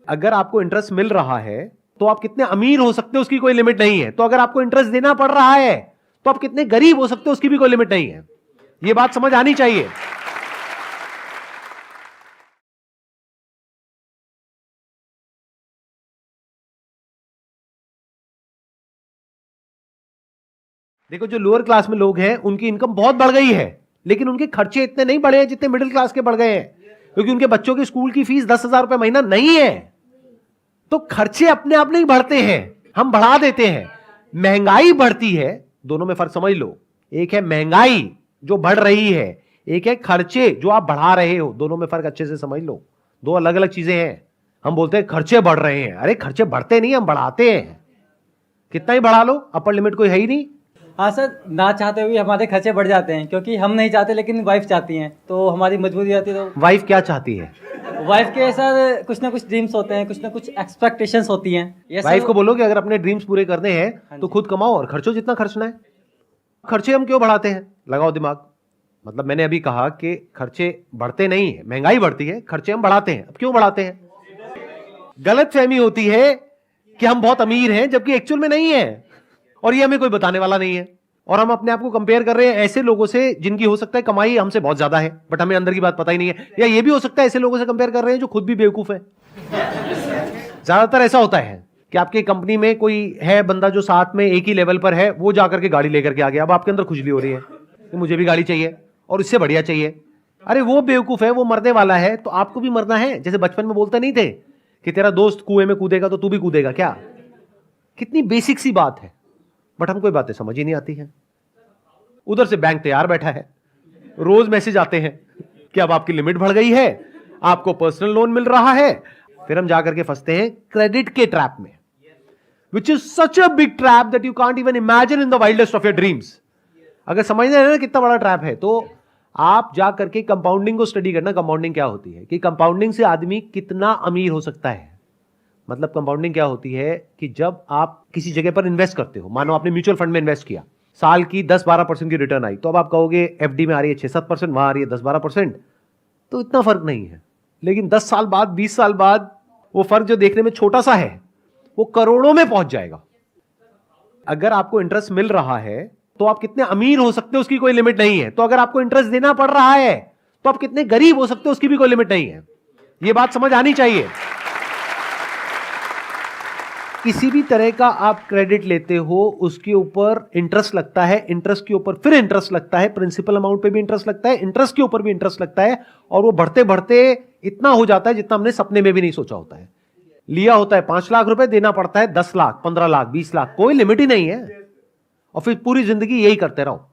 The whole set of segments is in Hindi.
अगर आपको इंटरेस्ट मिल रहा है तो आप कितने अमीर हो सकते हो उसकी कोई लिमिट नहीं है। तो अगर आपको इंटरेस्ट देना पड़ रहा है तो आप कितने गरीब हो सकते हो उसकी भी कोई लिमिट नहीं है। यह बात समझ आनी चाहिए। देखो, जो लोअर क्लास में लोग हैं उनकी इनकम बहुत बढ़ गई है, लेकिन उनके खर्चे इतने नहीं बढ़े हैं जितने मिडिल क्लास के बढ़ गए हैं, क्योंकि उनके बच्चों की स्कूल की फीस 10,000 रुपए महीना नहीं है। तो खर्चे अपने आप नहीं बढ़ते हैं, हम बढ़ा देते हैं। महंगाई बढ़ती है, दोनों में फर्क समझ लो। एक है महंगाई जो बढ़ रही है, एक है खर्चे जो आप बढ़ा रहे हो। दोनों में फर्क अच्छे से समझ लो, दो अलग अलग चीजें हैं। हम बोलते हैं खर्चे बढ़ रहे हैं, अरे खर्चे बढ़ते नहीं, हम बढ़ाते हैं। कितना ही बढ़ा लो, अपर लिमिट कोई है ही नहीं। हाँ सर, ना चाहते हुए हमारे खर्चे बढ़ जाते हैं, क्योंकि हम नहीं चाहते लेकिन वाइफ चाहती हैं, तो हमारी मजबूरी आती है। तो वाइफ क्या चाहती है? वाइफ के सर कुछ ना कुछ ड्रीम्स होते हैं, कुछ ना कुछ एक्सपेक्टेशंस होती हैं। वाइफ को बोलो कि अगर अपने ड्रीम्स पूरे करने हैं तो खुद कमाओ और खर्चो जितना खर्चना है। खर्चे हम क्यों बढ़ाते हैं? लगाओ दिमाग। मतलब मैंने अभी कहा कि खर्चे बढ़ते नहीं है, महंगाई बढ़ती है, खर्चे हम बढ़ाते हैं। अब क्यों बढ़ाते हैं? गलतफहमी होती है कि हम बहुत अमीर हैं, जबकि एक्चुअल में नहीं है, और ये हमें कोई बताने वाला नहीं है। और हम अपने आप को कंपेयर कर रहे हैं ऐसे लोगों से जिनकी हो सकता है कमाई हमसे बहुत ज्यादा है, बट हमें अंदर की बात पता ही नहीं है। या ये भी हो सकता है ऐसे लोगों से कंपेयर कर रहे हैं जो खुद भी बेवकूफ है। ज्यादातर ऐसा होता है कि आपकी कंपनी में कोई है बंदा जो साथ में एक ही लेवल पर है, वो जाकर के गाड़ी लेकर के आ गया। अब आपके अंदर खुजली हो रही है कि मुझे भी गाड़ी चाहिए और इससे बढ़िया चाहिए। अरे वो बेवकूफ है, वो मरने वाला है, तो आपको भी मरना है। जैसे बचपन में बोलते नहीं थे कि तेरा दोस्त कुएं में कूदेगा तो तू भी कूदेगा क्या? कितनी बेसिक सी बात है, बट हमको ये बातें समझ ही नहीं आती हैं। उधर से बैंक तैयार बैठा है, रोज मैसेज आते हैं कि अब आपकी लिमिट बढ़ गई है, आपको पर्सनल लोन मिल रहा है। फिर हम जाकर के फंसते हैं क्रेडिट के ट्रैप में, which is such a big trap that you can't even imagine in the wildest of your dreams. अगर समझना है ना कितना बड़ा ट्रैप है, तो आप जा करके कंपाउंडिंग को स्टडी करना। कंपाउंडिंग क्या होती है, कि कंपाउंडिंग से आदमी कितना अमीर हो सकता है। मतलब कंपाउंडिंग क्या होती है कि जब आप किसी जगह पर इन्वेस्ट करते हो, मानो आपने म्यूचुअल फंड में इन्वेस्ट किया, साल की 10-12% की रिटर्न आई, तो अब आप कहोगे एफडी में आ रही है 6-7%, वहां आ रही है 10-12%, तो इतना फर्क नहीं है। लेकिन 10 साल बाद, 20 साल बाद वो फर्क जो देखने में छोटा सा है, वो करोड़ों में पहुंच जाएगा। अगर आपको इंटरेस्ट मिल रहा है तो आप कितने अमीर हो सकते हो उसकी कोई लिमिट नहीं है। तो अगर आपको इंटरेस्ट देना पड़ रहा है तो आप कितने गरीब हो सकते हो उसकी भी कोई लिमिट नहीं है। यह बात समझ आनी चाहिए। किसी भी तरह का आप क्रेडिट लेते हो, उसके ऊपर इंटरेस्ट लगता है, इंटरेस्ट के ऊपर फिर इंटरेस्ट लगता है, प्रिंसिपल अमाउंट पे भी इंटरेस्ट लगता है, इंटरेस्ट के ऊपर भी इंटरेस्ट लगता है, और वो बढ़ते बढ़ते इतना हो जाता है जितना हमने सपने में भी नहीं सोचा होता है। लिया होता है 5 लाख रुपए, देना पड़ता है 10 लाख, 15 लाख, 20 लाख, कोई लिमिट ही नहीं है, और फिर पूरी जिंदगी यही करते रहो।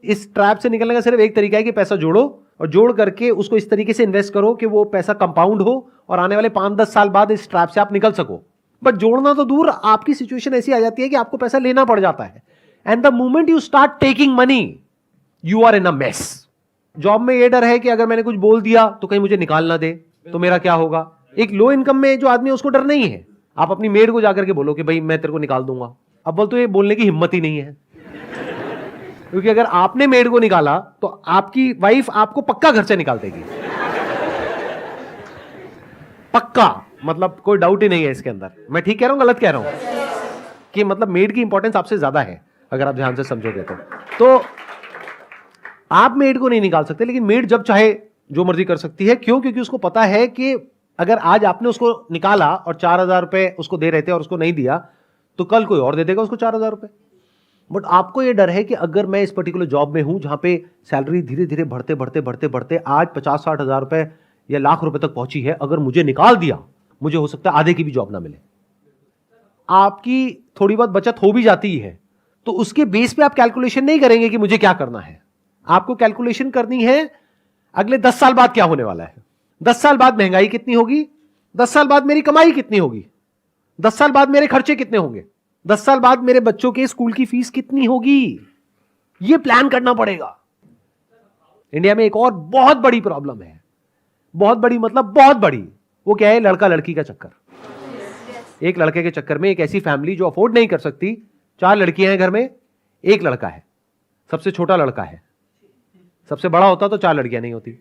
इस ट्रैप से निकलने का सिर्फ एक तरीका है कि पैसा जोड़ो, और जोड़ करके उसको इस तरीके से इन्वेस्ट करो कि वो पैसा कंपाउंड हो, और आने वाले 5-10 साल बाद इस ट्रैप से आप निकल सको। बट जोड़ना तो दूर, आपकी सिचुएशन ऐसी आ जाती है कि आपको पैसा लेना पड़ जाता है, and the moment you start taking money you are in a mess. Job में ये डर है कि अगर मैंने कुछ बोल दिया तो कहीं मुझे निकाल ना दे, तो मेरा क्या होगा। एक लो इनकम में जो आदमी है उसको डर नहीं है। आप अपनी मेड को जाकर के बोलो कि भाई मैं तेरे को निकाल दूंगा, अब बोल तो ये बोलने की हिम्मत ही नहीं है, क्योंकि अगर आपने मेड को निकाला तो आपकी वाइफ आपको पक्का घर से निकाल देगी, पक्का। मतलब कोई डाउट ही नहीं है इसके अंदर। मैं ठीक कह रहा हूं, गलत कह रहा हूं? कि मतलब मेड की इंपॉर्टेंस आपसे ज्यादा है अगर आप ध्यान से समझोगे तो आप मेड को नहीं निकाल सकते, लेकिन मेड जब चाहे जो मर्जी कर सकती है। क्यों? क्योंकि उसको पता है कि अगर आज आपने उसको निकाला और 4,000 रुपए उसको दे रहे थे और उसको नहीं दिया, तो कल कोई और दे देगा उसको 4,000 रुपए। बट आपको यह डर है कि अगर मैं इस पर्टिकुलर जॉब में हूं जहां पे सैलरी धीरे धीरे बढ़ते बढ़ते बढ़ते बढ़ते आज 50-60 हजार रुपए या लाख रुपए तक पहुंची है, अगर मुझे निकाल दिया, मुझे हो सकता है आधे की भी जॉब ना मिले। आपकी थोड़ी बहुत बचत हो भी जाती है, तो उसके बेस पे आप कैलकुलेशन नहीं करेंगे कि मुझे क्या करना है। आपको कैलकुलेशन करनी है अगले 10 साल बाद क्या होने वाला है, 10 साल बाद महंगाई कितनी होगी, 10 साल बाद मेरी कमाई कितनी होगी, 10 साल बाद मेरे खर्चे कितने होंगे, 10 साल बाद मेरे बच्चों के स्कूल की फीस कितनी होगी। यह प्लान करना पड़ेगा। इंडिया में एक और बहुत बड़ी प्रॉब्लम है, बहुत बड़ी मतलब बहुत बड़ी। वो क्या है? लड़का लड़की का चक्कर। एक लड़के के चक्कर में एक ऐसी फैमिली जो अफोर्ड नहीं कर सकती, 4 लड़कियां हैं घर में, एक लड़का है, सबसे छोटा लड़का है। सबसे बड़ा होता तो 4 लड़कियां नहीं होती।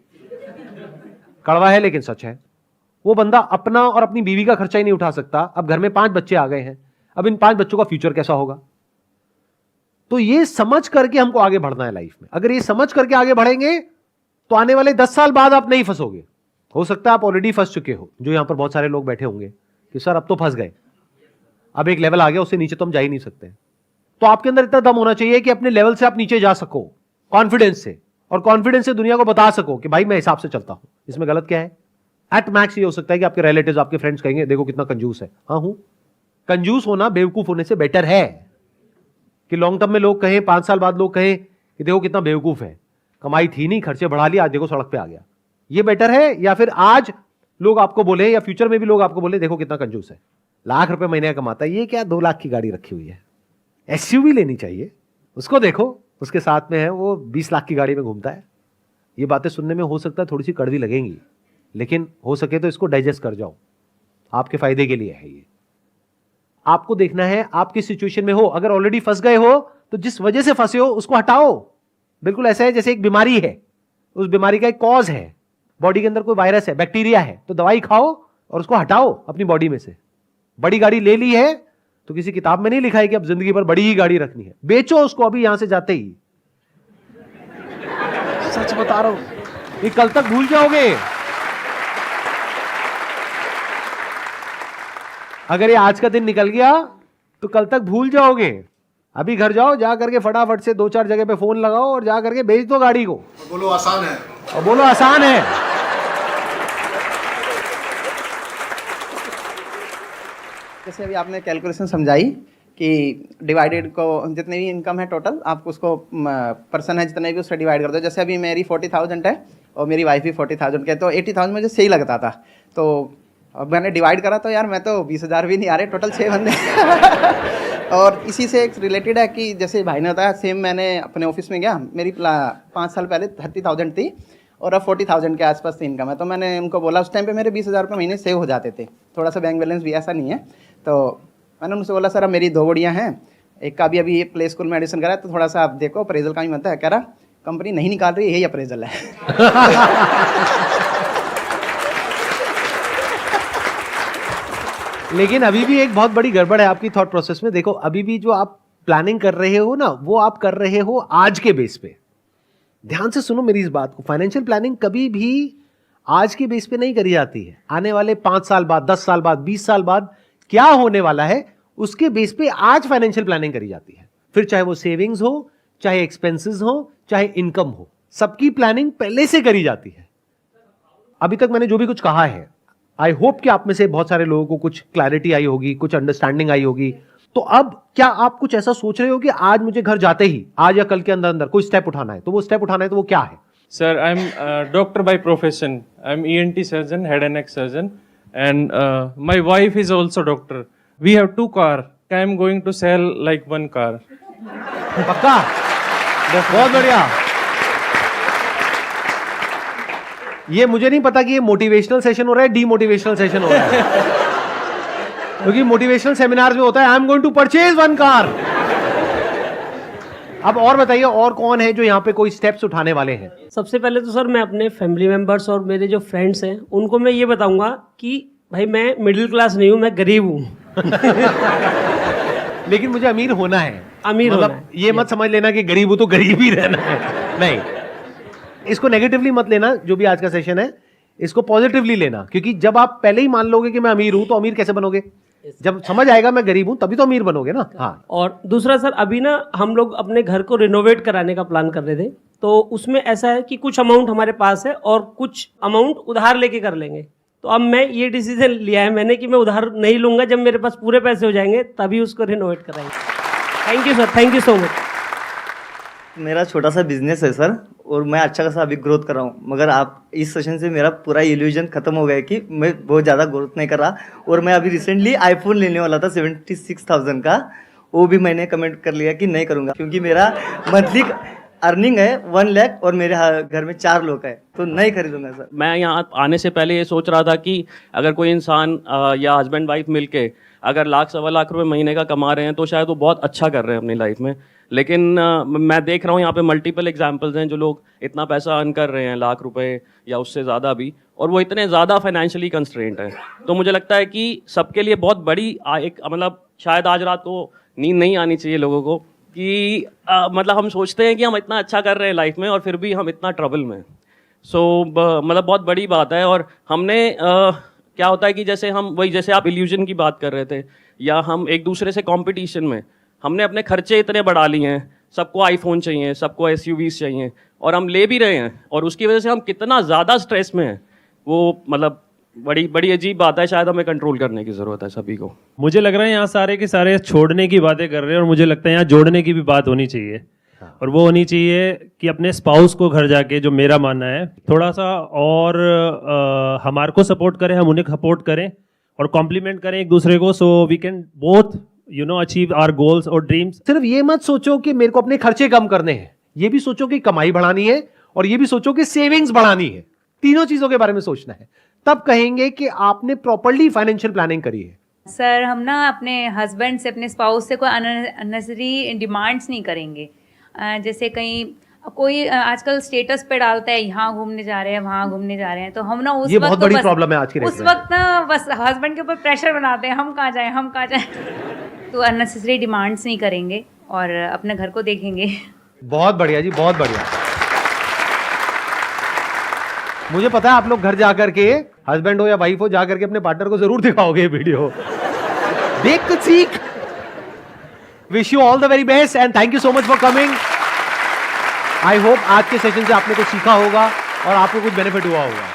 कड़वा है लेकिन सच है। वो बंदा अपना और अपनी बीवी का खर्चा ही नहीं उठा सकता। अब घर में 5 बच्चे आ गए हैं, अब इन 5 बच्चों का फ्यूचर कैसा होगा? तो ये समझ करके हमको आगे बढ़ना है लाइफ में। अगर ये समझ करके आगे बढ़ेंगे तो आने वाले 10 साल बाद आप नहीं फंसोगे। हो सकता है आप ऑलरेडी फंस चुके हो, जो यहां पर बहुत सारे लोग बैठे होंगे कि सर अब तो फंस गए, अब एक लेवल आ गया, उससे नीचे तो हम जा ही नहीं सकते। तो आपके अंदर इतना दम होना चाहिए कि अपने लेवल से आप नीचे जा सको कॉन्फिडेंस से, और कॉन्फिडेंस से दुनिया को बता सको कि भाई मैं हिसाब से चलता हूं, इसमें गलत क्या है। एट मैक्स ये हो सकता है कि आपके रिलेटिव्स, आपके फ्रेंड्स कहेंगे देखो कितना कंजूस है। हाँ हूं, कंजूस होना बेवकूफ होने से बेटर है कि लॉन्ग टर्म में लोग कहें, 5 साल बाद लोग कहें कि देखो कितना बेवकूफ है, कमाई थी नहीं, खर्चे बढ़ा लिया, आज देखो सड़क पे आ गया। ये बेटर है, या फिर आज लोग आपको बोले या फ्यूचर में भी लोग आपको बोले देखो कितना कंजूस है, लाख रुपए महीने का कमाता है, ये क्या 2 लाख की गाड़ी रखी हुई है। एसयूवी लेनी चाहिए, उसको देखो, उसके साथ में है वो 20 लाख की गाड़ी में घूमता है। ये बातें सुनने में हो सकता है थोड़ी सी कड़वी लगेंगी, लेकिन हो सके तो इसको डाइजेस्ट कर जाओ, आपके फायदे के लिए है ये। आपको देखना है आप किस सिचुएशन में हो। अगर ऑलरेडी फंस गए हो तो जिस वजह से फंसे हो उसको हटाओ। बिल्कुल ऐसा है जैसे एक बीमारी है, उस बीमारी का एक कॉज है, बॉडी के अंदर कोई वायरस है, बैक्टीरिया है, तो दवाई खाओ और उसको हटाओ अपनी बॉडी में से। बड़ी गाड़ी ले ली है तो किसी किताब में नहीं लिखा है कि अब जिंदगी भर बड़ी ही गाड़ी रखनी है, बेचो उसको अभी यहां से जाते ही। सच बता रहा हूं, ये कल तक भूल जाओगे। अगर ये आज का दिन निकल गया तो कल तक भूल जाओगे। अभी घर जाओ, जा करके फटाफट से 2-4 जगह पे फोन लगाओ और जा करके बेच दो गाड़ी को। बोलो आसान है, और बोलो आसान है। जैसे अभी आपने कैलकुलेशन समझाई कि डिवाइडेड को जितनी भी इनकम है टोटल, आप उसको पर्सन है जितने भी उससे डिवाइड कर दो। जैसे अभी मेरी 40,000 है और मेरी वाइफ भी 40,000 के, तो 80,000 मुझे सही लगता था। तो अब मैंने डिवाइड करा तो यार मैं तो 20,000 भी नहीं आ रहे, टोटल 6 बंदे। और इसी से एक रिलेटेड है कि जैसे भाई ने बताया, सेम मैंने अपने ऑफिस में गया, मेरी 5 साल पहले 30,000 थी और अब 40,000 के आसपास इनकम है। तो मैंने उनको बोला, उस टाइम पे मेरे 20,000 रुपये महीने सेव हो जाते थे, थोड़ा सा बैंक बैलेंस भी ऐसा नहीं है। तो मैंने उनसे बोला सर अब मेरी 2 गुड़ियाँ हैं, एक का भी अभी प्ले स्कूल में एडमिशन करा है, तो थोड़ा सा आप देखो अप्रेजल का भी बनता है। कह रहा कंपनी नहीं निकाल रही, यही अप्रेजल है। लेकिन अभी भी एक बहुत बड़ी गड़बड़ है आपकी थॉट प्रोसेस में। देखो अभी भी जो आप प्लानिंग कर रहे हो ना, वो आप कर रहे हो आज के बेस पे। ध्यान से सुनो मेरी इस बात को, फाइनेंशियल प्लानिंग कभी भी आज के बेस पे नहीं करी जाती है। आने वाले 5 साल बाद, 10 साल बाद, 20 साल बाद क्या होने वाला है उसके बेस पे आज फाइनेंशियल प्लानिंग करी जाती है। फिर चाहे वो सेविंग्स हो, चाहे एक्सपेंसेस हो, चाहे इनकम हो, सबकी प्लानिंग पहले से करी जाती है। अभी तक मैंने जो भी कुछ कहा है, आई होप कि आप में से बहुत सारे लोगों को कुछ क्लैरिटी आई होगी, कुछ अंडरस्टैंडिंग आई होगी। तो अब क्या आप कुछ ऐसा सोच रहे हो कि आज मुझे घर जाते ही, आज या कल के अंदर अंदर कोई स्टेप उठाना है, तो वो स्टेप उठाना है तो वो क्या है? Sir, I'm a doctor by profession. I'm ENT surgeon, head and neck surgeon, and my wife is also doctor. We have 2 cars. I'm going to sell like 1 car. पक्का? बहुत बढ़िया। ये मुझे नहीं पता कि ये मोटिवेशनल सेशन हो रहा है, डीमोटिवेशनल सेशन हो रहा है। क्योंकि मोटिवेशनल सेमिनार में होता है I am going to purchase 1 car. अब और बताइए, और कौन है जो यहाँ पे कोई स्टेप्स उठाने वाले हैं? सबसे पहले तो सर मैं अपने फैमिली मेंबर्स और मेरे जो फ्रेंड्स हैं उनको मैं ये बताऊंगा कि भाई मैं मिडिल क्लास नहीं हूँ, मैं गरीब हूँ। लेकिन मुझे अमीर होना है। अमीर मतलब होना है। ये मत समझ लेना कि गरीब हूं तो गरीब ही रहना है, नहीं। इसको नेगेटिवली मत लेना, जो भी आज का सेशन है इसको पॉजिटिवली लेना। क्योंकि जब आप पहले ही मान लोगे कि मैं अमीर हूं तो अमीर कैसे बनोगे? जब समझ आएगा मैं गरीब हूं तभी तो अमीर बनोगे ना। हाँ, और दूसरा सर, अभी ना हम लोग अपने घर को रिनोवेट कराने का प्लान कर रहे थे, तो उसमें ऐसा है कि कुछ अमाउंट हमारे पास है और कुछ अमाउंट उधार लेके कर लेंगे। तो अब मैं ये डिसीजन लिया है मैंने कि मैं उधार नहीं लूंगा, जब मेरे पास पूरे पैसे हो जाएंगे तभी उसको रिनोवेट कराएंगे। Thank you sir, thank you so much. मेरा छोटा सा बिजनेस है सर, और मैं अच्छा खासा अभी ग्रोथ कर रहा हूँ, मगर आप इस सेशन से मेरा पूरा इल्यूजन खत्म हो गया कि मैं बहुत ज़्यादा ग्रोथ नहीं कर रहा। और मैं अभी रिसेंटली आईफोन लेने वाला था 76,000 का, वो भी मैंने कमेंट कर लिया कि नहीं करूँगा, क्योंकि मेरा मंथली अर्निंग है 1 लाख और मेरे घर में 4 लोग हैं, तो नहीं खरीदूंगा सर। मैं यहाँ आने से पहले ये सोच रहा था कि अगर कोई इंसान या हस्बैंड वाइफ मिलके अगर 1 लाख 1.25 लाख रुपए महीने का कमा रहे हैं तो शायद वो बहुत अच्छा कर रहे हैं अपनी लाइफ में। लेकिन मैं देख रहा हूँ यहाँ पे मल्टीपल एग्जांपल्स हैं जो लोग इतना पैसा अर्न कर रहे हैं, लाख रुपए या उससे ज़्यादा भी, और वो इतने ज़्यादा फाइनेंशियली कंस्ट्रेंट हैं। तो मुझे लगता है कि सबके लिए बहुत बड़ी एक मतलब शायद आज रात को नींद नहीं आनी चाहिए लोगों को कि मतलब हम सोचते हैं कि हम इतना अच्छा कर रहे हैं लाइफ में और फिर भी हम इतना ट्रबल में। सो मतलब बहुत बड़ी बात है। और हमने क्या होता है कि जैसे हम वही जैसे आप इल्यूजन की बात कर रहे थे, या हम एक दूसरे से कंपटीशन में हमने अपने खर्चे इतने बढ़ा लिए हैं, सबको आईफोन चाहिए, सबको एसयूवीज चाहिए, और हम ले भी रहे हैं, और उसकी वजह से हम कितना ज़्यादा स्ट्रेस में हैं, वो मतलब बड़ी बड़ी अजीब बात है। शायद हमें कंट्रोल करने की ज़रूरत है सभी को। मुझे लग रहा है यहाँ सारे के सारे छोड़ने की बातें कर रहे हैं, और मुझे लगता है यहाँ जोड़ने की भी बात होनी चाहिए। और वो होनी चाहिए कि अपने स्पाउस को घर जाके, जो मेरा मानना है, थोड़ा सा और हमारे को सपोर्ट करें, हम उन्हें सपोर्ट करें और कॉम्प्लीमेंट करें एक दूसरे को, so we can both achieve our goals और ड्रीम्स। सिर्फ ये मत सोचो कि मेरे को अपने खर्चे कम करने हैं, ये भी सोचो कि कमाई बढ़ानी है, और ये भी सोचो कि सेविंग्स बढ़ानी है। तीनों चीजों के बारे में सोचना है, तब कहेंगे कि आपने प्रॉपर्ली फाइनेंशियल प्लानिंग करी है। सर, हम ना अपने हस्बैंड से, अपने स्पाउस से कोई अननेसेसरी डिमांड्स नहीं करेंगे। जैसे कहीं कोई आजकल स्टेटस पे डालता है यहाँ घूमने जा रहे हैं, वहाँ घूमने जा रहे हैं, तो हम ना उस ये वक्त बहुत बड़ी प्रॉब्लम है आज की उस वक्त ना बस हस्बैंड के ऊपर प्रेशर बनाते हैं, हम कहाँ जाएं, हम कहाँ जाएं। तो अननेसेसरी डिमांड्स नहीं करेंगे और अपने घर को देखेंगे। बहुत बढ़िया जी, बहुत बढ़िया। मुझे पता है आप लोग घर जाकर के, हस्बैंड हो या वाइफ हो, जाकर के अपने पार्टनर को जरूर दिखाओगे ये वीडियो, देख कुछ सीख। Wish you all the very best and thank you so much for coming. I hope आज के सेशन से आपने कुछ सीखा होगा और आपको कुछ बेनिफिट हुआ होगा।